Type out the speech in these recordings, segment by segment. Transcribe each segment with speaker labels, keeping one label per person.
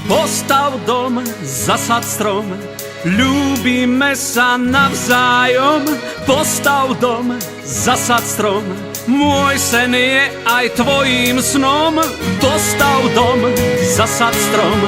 Speaker 1: Postav dom, zasad strom, ľúbime sa navzájom. Postav dom, zasad strom, môj sen je aj tvojím snom. Postav dom, zasad strom,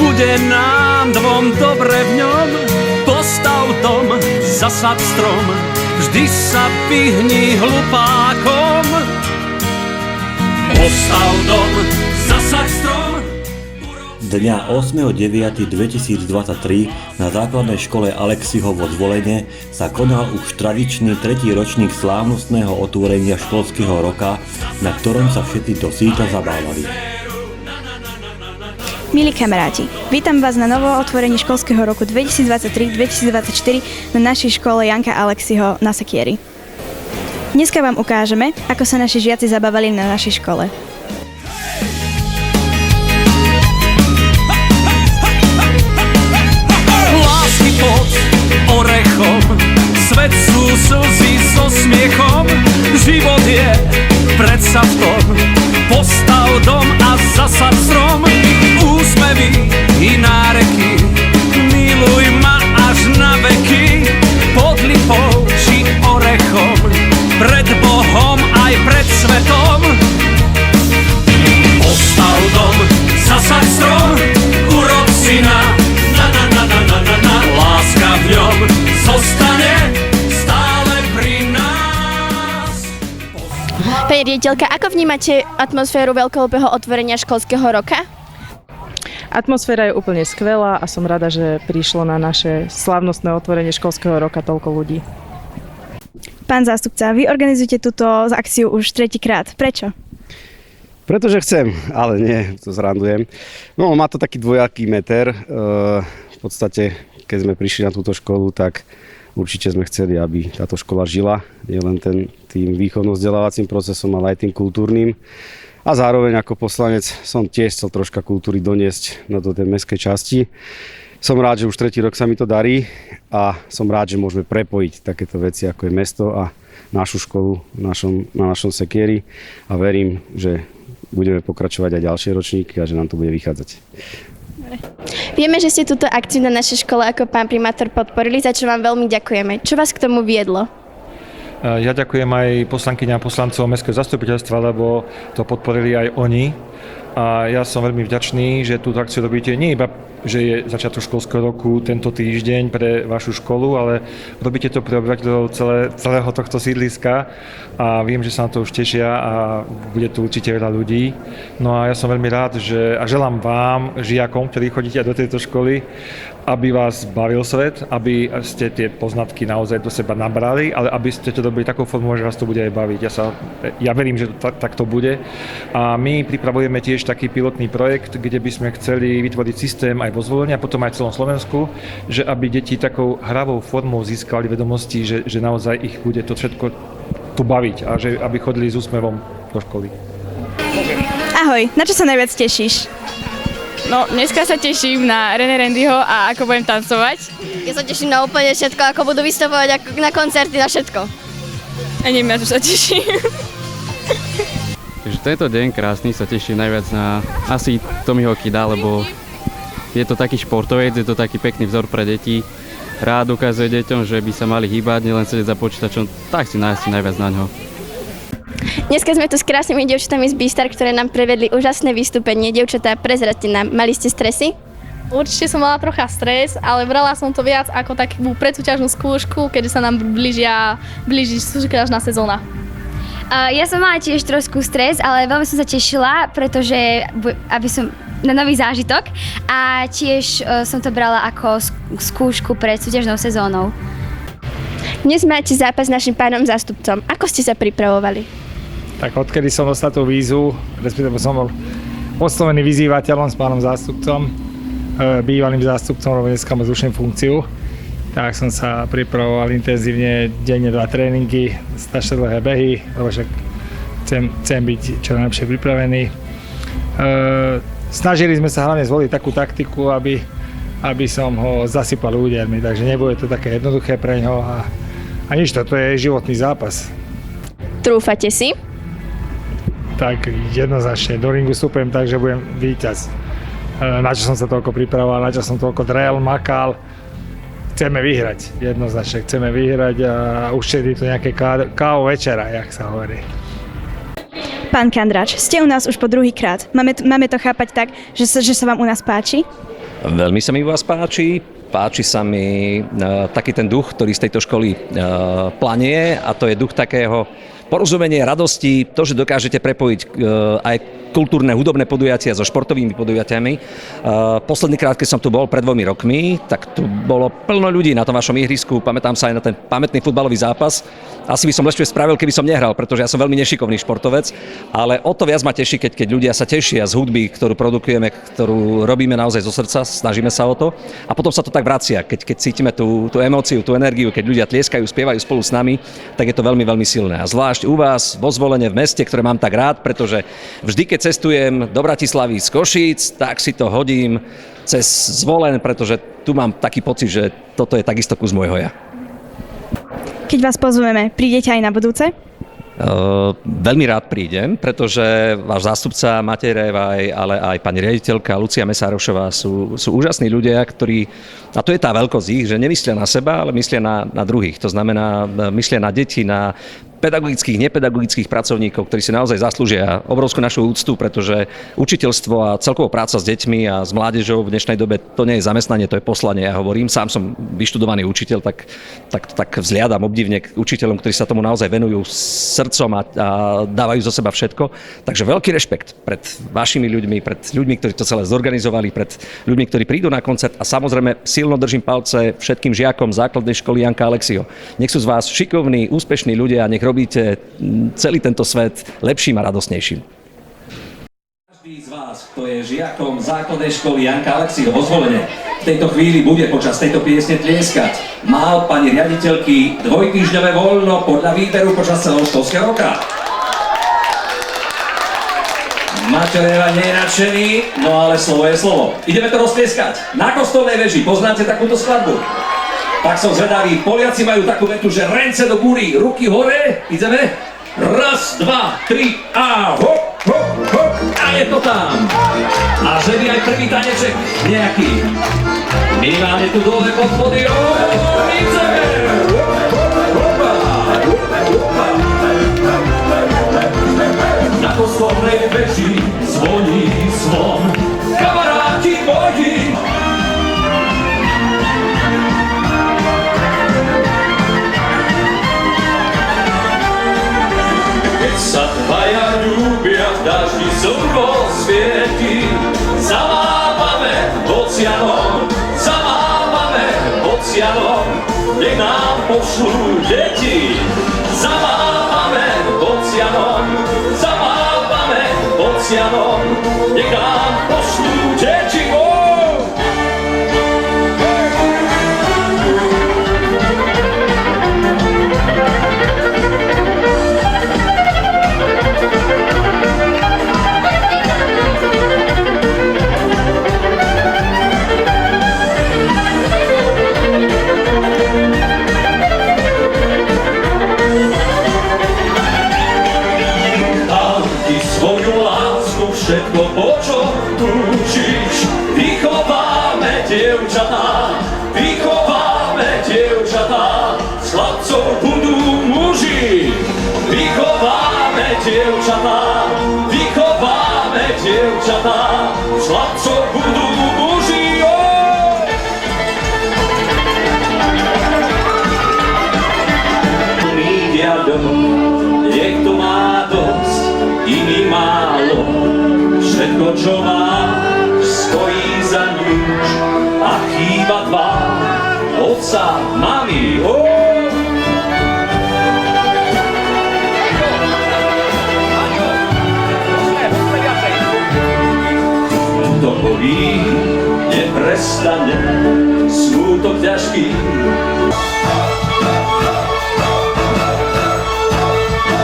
Speaker 1: bude nám dvom dobre v ňom. Postav dom, zasad strom, vždy sa vyhni hlupákom. Postav dom, zasad strom.
Speaker 2: Dňa 8.9.2023 na základnej škole Alexiho vo Zvolene sa konal už tradičný tretí ročník slávnostného otvorenia školského roka, na ktorom sa všetci do síta zabávali.
Speaker 3: Milí kamaráti, vítam vás na novo otvorení školského roku 2023-2024 na našej škole Janka Alexiho na Sekieri. Dneska vám ukážeme, ako sa naši žiaci zabávali na našej škole.
Speaker 1: Pod orechom, svet sú slzy so smiechom, život je predsa v tom. Postav dom a zasad strom, úsmevy i náreky, miluj ma až na veky. Pod lipou či orechom, pred Bohom aj pred svetom. Postav dom, zasad strom, urob syna, láska v ňom zostane stále pri nás.
Speaker 4: Pani riaditeľka, ako vnímate atmosféru veľkolepého otvorenia školského roka?
Speaker 5: Atmosféra je úplne skvelá a som rada, že prišlo na naše slávnostné otvorenie školského roka toľko ľudí.
Speaker 3: Pán zástupca, vy organizujete túto akciu už tretíkrát. Prečo?
Speaker 6: Pretože chcem, ale nie, to zrandujem. No, má to taký dvojaký meter. V podstate, keď sme prišli na túto školu, tak určite sme chceli, aby táto škola žila. Nie len tým výchovno-vzdelávacím procesom, ale aj tým kultúrnym. A zároveň ako poslanec som tiež chcel troška kultúry doniesť do tej mestskej časti. Som rád, že už tretí rok sa mi to darí a som rád, že môžeme prepojiť takéto veci, ako je mesto a našu školu na našom Sekieri. A verím, že budeme pokračovať aj ďalšie ročníky a že nám to bude vychádzať.
Speaker 4: Vieme, že ste túto akciu na našej škole ako pán primátor podporili, za čo vám veľmi ďakujeme. Čo vás k tomu viedlo?
Speaker 7: Ja ďakujem aj poslankyňam a poslancom mestského zastupiteľstva, lebo to podporili aj oni. A ja som veľmi vďačný, že túto akciu robíte nie iba, že je začiatok školského roku tento týždeň pre vašu školu, ale robíte to pre obyvateľov celého tohto sídliska a viem, že sa na to už tešia a bude tu určite veľa ľudí. No a ja som veľmi rád, a želám vám, žiakom, ktorí chodíte do tejto školy, aby vás bavil svet, aby ste tie poznatky naozaj do seba nabrali, ale aby ste to dobili takou formou, že vás to bude aj baviť. Ja verím, že tak to bude. A my pripravujeme tiež taký pilotný projekt, kde by sme chceli vytvoriť systém aj vo Zvolení a potom aj v celom Slovensku, že aby deti takou hravou formou získali vedomosti, že naozaj ich bude to všetko tu baviť a že aby chodili s úsmevom do školy.
Speaker 3: Ahoj, na čo sa najviac tešíš?
Speaker 8: No, dneska sa teším na René Randyho a ako budem tancovať.
Speaker 4: Ja sa teším na úplne všetko, ako budú vystupovať, ako na koncerty, na všetko.
Speaker 8: A neviem, na čo sa teším.
Speaker 9: Takže tento deň krásny sa teším najviac na asi Tommyho Kida, lebo je to taký športovec, je to taký pekný vzor pre deti. Rád ukazuje deťom, že by sa mali hýbať, nielen sedieť za počítačom, tak si nájsť najviac na ňo.
Speaker 4: Dneska sme tu s krásnymi dievčatami z Bístar, ktoré nám prevedli úžasné vystúpenie. Dievčatá, prezraďte nám, mali ste stresy?
Speaker 8: Určite som mala trocha stres, ale brala som to viac ako takú predsúťažnú skúšku, keďže sa nám blíži súťažná sezóna.
Speaker 10: Ja som mala tiež trošku stres, ale veľmi som sa tešila, pretože aby som na nový zážitok a tiež som to brala ako skúšku pred súťažnou sezónou.
Speaker 4: Dnes máte zápas s našim pánom zástupcom. Ako ste sa pripravovali?
Speaker 11: Tak odkedy som dostal tú výzvu, respektíve som bol oslovený vyzývateľom s pánom zástupcom, bývalým zástupcom, lebo dneska má zrušenú funkciu, tak som sa pripravoval intenzívne, denne 2 tréningy, strašne dlhé behy, lebo však chcem byť čo najlepšie pripravený. Snažili sme sa hlavne zvoliť takú taktiku, aby som ho zasypal údermi, takže nebude to také jednoduché pre ňo a nič, to je životný zápas.
Speaker 4: Trúfate si?
Speaker 11: Tak jednoznačne, do ringu vstupujem tak, že budem víťaz. na čo som sa toľko pripravoval, na čo som toľko drel, makal. Chceme vyhrať, jednoznačne chceme vyhrať a uštedriť to nejaké kávo večera, jak sa hovorí.
Speaker 3: Pán Kandrač, ste u nás už po druhýkrát. Máme to chápať tak, že sa vám u nás páči?
Speaker 12: Veľmi sa mi u vás páči. Páči sa mi taký ten duch, ktorý z tejto školy planie, a to je duch takého porozumenie, radosti, to, že dokážete prepojiť aj kultúrne, hudobné podujatia so športovými podujatiami. Posledný krát, keď som tu bol pred 2 rokmi, tak tu bolo plno ľudí na tom vašom ihrisku. Pamätám sa aj na ten pamätný futbalový zápas. Asi by som ešte spravil, keby som nehral, pretože ja som veľmi nešikovný športovec, ale o to viac ma teší, keď ľudia sa tešia z hudby, ktorú produkujeme, ktorú robíme naozaj zo srdca, snažíme sa o to. A potom sa to tak vracia, keď cítime tú emóciu, tú energiu, keď ľudia tlieskajú, spievajú spolu s nami, tak je to veľmi, veľmi silné. A zvlášť u vás vo Zvolene, v meste, ktoré mám tak rád, pretože vždy, keď cestujem do Bratislavy z Košíc, tak si to hodím cez Zvolen, pretože tu mám taký pocit, že toto je takisto kus môjho ja.
Speaker 3: Keď vás pozveme, prídete aj na budúce?
Speaker 12: Veľmi rád prídem, pretože váš zástupca Matej Révaj, ale aj pani riaditeľka Lucia Mesárošová sú úžasní ľudia, ktorí, a to je tá veľkosť ich, že nemyslia na seba, ale myslia na druhých. To znamená, myslia na deti, na pedagogických, nepedagogických pracovníkov, ktorí si naozaj zaslúžia obrovskú našu úctu, pretože učiteľstvo a celkovo práca s deťmi a s mládežou v dnešnej dobe to nie je zamestnanie, to je poslanie. Ja hovorím, sám som vyštudovaný učiteľ, tak vzliadam obdivne k učiteľom, ktorí sa tomu naozaj venujú srdcom a dávajú zo seba všetko. Takže veľký rešpekt pred vašimi ľuďmi, pred ľuďmi, ktorí to celé zorganizovali, pred ľuďmi, ktorí prídu na koncert, a samozrejme silno držím palce všetkým žiakom základnej školy Janka Alexiho. Nech sú z vás šikovní, úspešní ľudia, nech robíte celý tento svet lepším a radosnejším.
Speaker 1: Každý z vás, kto je žiakom základnej školy Janka Alexiho vo Zvolene, v tejto chvíli bude počas tejto piesne tlieskať. Má od pani riaditeľky 2-týždňové voľno podľa výberu počas celého školského roka. Matej Révaj nie je nadšený, no ale slovo je slovo. Ideme to roztlieskať. Na Kostolnej veži poznáte takúto skladbu? Tak som zvedavý, Poliaci majú takú vetu, že rence do gúry, ruky hore, ideme? 1, 2, 3 a hop, hop, hop, a je to tam. A že by aj prvý taneček nejaký. Minimálne tu dole pod pódium, ideme! Na Kostolnej veži zvoní zvon, kamaráti moji. Sa dvaja ľúbia, v daždi slnko svieti. Zamávame bocianom, nech nám pošlú deti. Zamávame bocianom, nech nám pošlú deti. Všetko, po čom túžiš, vychováme dievčatá, z chlapcov budú muži. Vychováme dievčatá, z chlapcov budú muži. Niekto má dosť, iný málo. Všetko, čo máš, stojí za nič a chýba dva, otca, mami, To bolí, neprestane, smútok ťažký.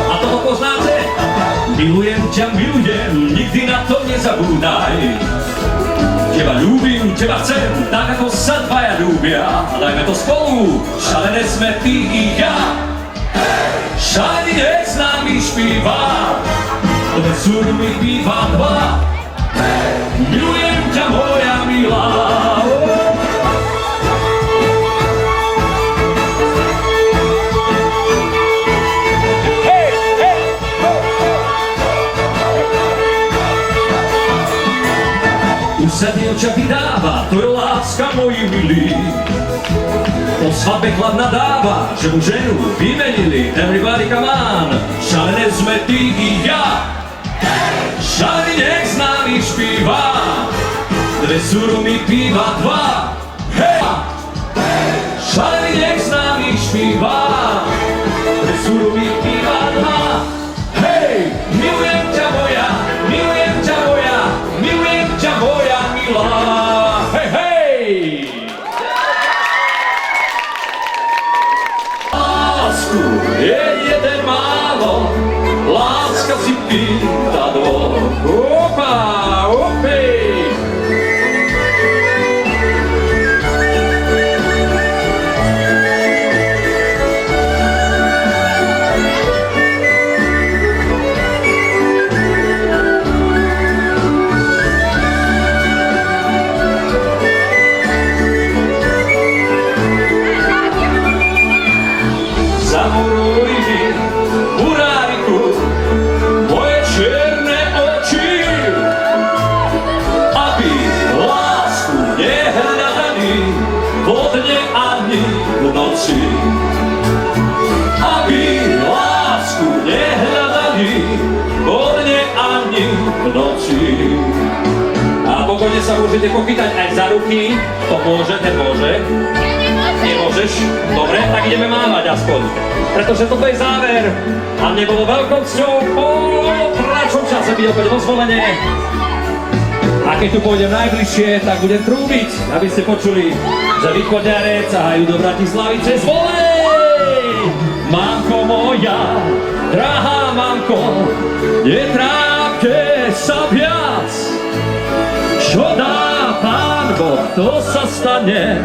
Speaker 1: A toto poznáte? Milujem ťa, nikdy na to nezabúdaj. Teba ľúbim, teba chcem, tak ako sa dvaja ľúbia. A dajme to spolu, šalené sme ty i ja. Šalenec s nami špíva, len súrmi býva dva. Milujem ťa, sa dievča vydáva, to je láska, moji milí. Po svadbe chlap nadáva, že mu ženu vymenili. Everybody come on, šalené sme ty i ja. Šalený nech s nami špíva, dve surumy piva dva. Hej! Šalený nech s nami špíva, dve surumy piva dva. Hej! Milujem ťa moja, milujem ťa moja, milujem ťa moja milá. Hej, hej! Lásku je jeden málo, láska si pýta dvoch. Opa, opej! Zamuruj mi, muráriku, moje čierne oči, aby lásku nehľadaný vo dne ani v noci. Aby lásku nehľadaný vo dne ani v noci. A pokojne sa môžete pochytať aj za ruky, to môže, nemôže. Nemôžeš? Dobre, tak ideme mávať aspoň. Pretože toto je záver. A mne bolo veľkou cťou po kratšom čase byť opäť vo Zvolene. A keď tu pôjdem najbližšie, tak budem trúbiť, aby ste počuli, že východňare cahajú do Bratislavy cez Volej! Mamko moja, drahá mamko, netrápte sa viac. Čo dá Pán Boh, to sa stane,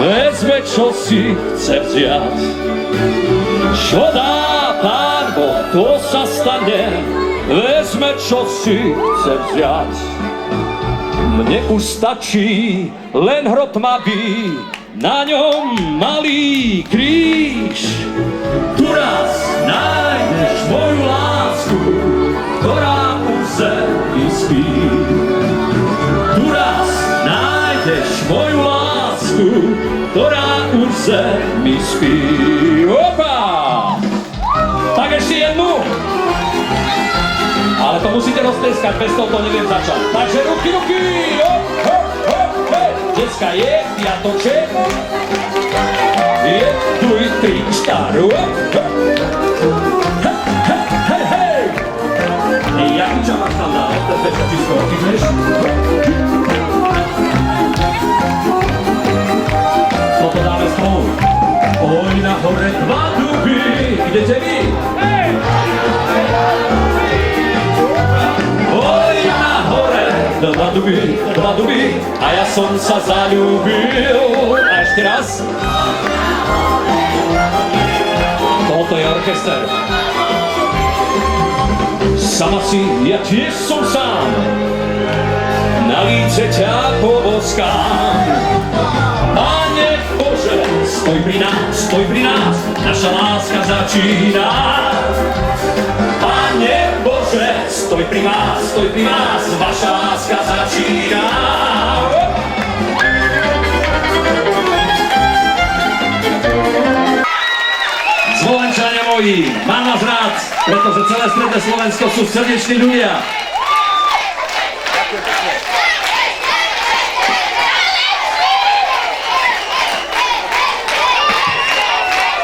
Speaker 1: vezme, čo si chce vziať. Čo dá Pán Boh, to sa stane, vezme, čo si chce vziať. Mne už stačí len hrob tmavý, na ňom malý kríž. Tu raz nájdeš moju lásku, ktorá u zemi spí. Tu raz nájdeš moju lásku, ktorá už zemi spí. Opa! Tak ešte jednu. Ale to musíte roztleskať, bez toho to neviem začať. Takže ruky, ruky! Hop, hop, hop, hej! Dneska je piatoček. Je, tuj, tri, štar, hop, hop. Hej, hej, hej, hej! Jaký čas máš tam na bezpečná čisto, chytneš? Toto dáme spolu. Oj, nahore dva duby. Idete vy? Hej! Oj, nahore dva duby. A ja som sa zaľúbil. A ešte raz. Toto je orchester. Sama si, ja tiež som sám. Na líce ťa poboskám. Pane Bože, stoj pri nás, naša láska začína. Pane Bože, stoj pri nás, vaša láska začína. Zvolenčania moji, mám vás rád, pretože celé stredné Slovensko sú srdeční ľudia.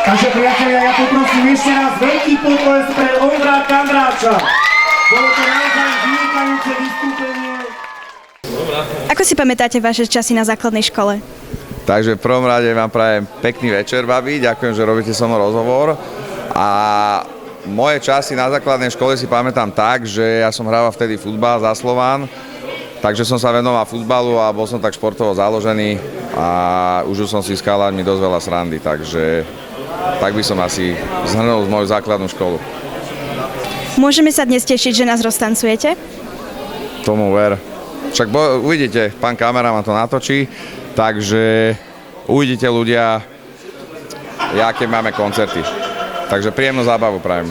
Speaker 13: Takže priatelia, ja poprosím ešte raz veľký potlesk pre Ondra Kandráča. Bolo to naozaj vynikajúce vystúpenie.
Speaker 3: Ako si pamätáte vaše časy na základnej škole?
Speaker 14: Takže v prvom rade vám prajem pekný večer, babi. Ďakujem, že robíte so mnou rozhovor. A moje časy na základnej škole si pamätám tak, že ja som hrával vtedy futbal za Slován, takže som sa venoval futbalu a bol som tak športovo založený a užil som si s chalanmi dosť veľa srandy, takže tak by som asi zhrnul moju základnú školu.
Speaker 3: Môžeme sa dnes tešiť, že nás roztancujete?
Speaker 14: Tomu ver. Však uvidíte, pán kameraman to natočí, takže uvidíte ľudia, aké máme koncerty. Takže príjemnú zábavu prajem.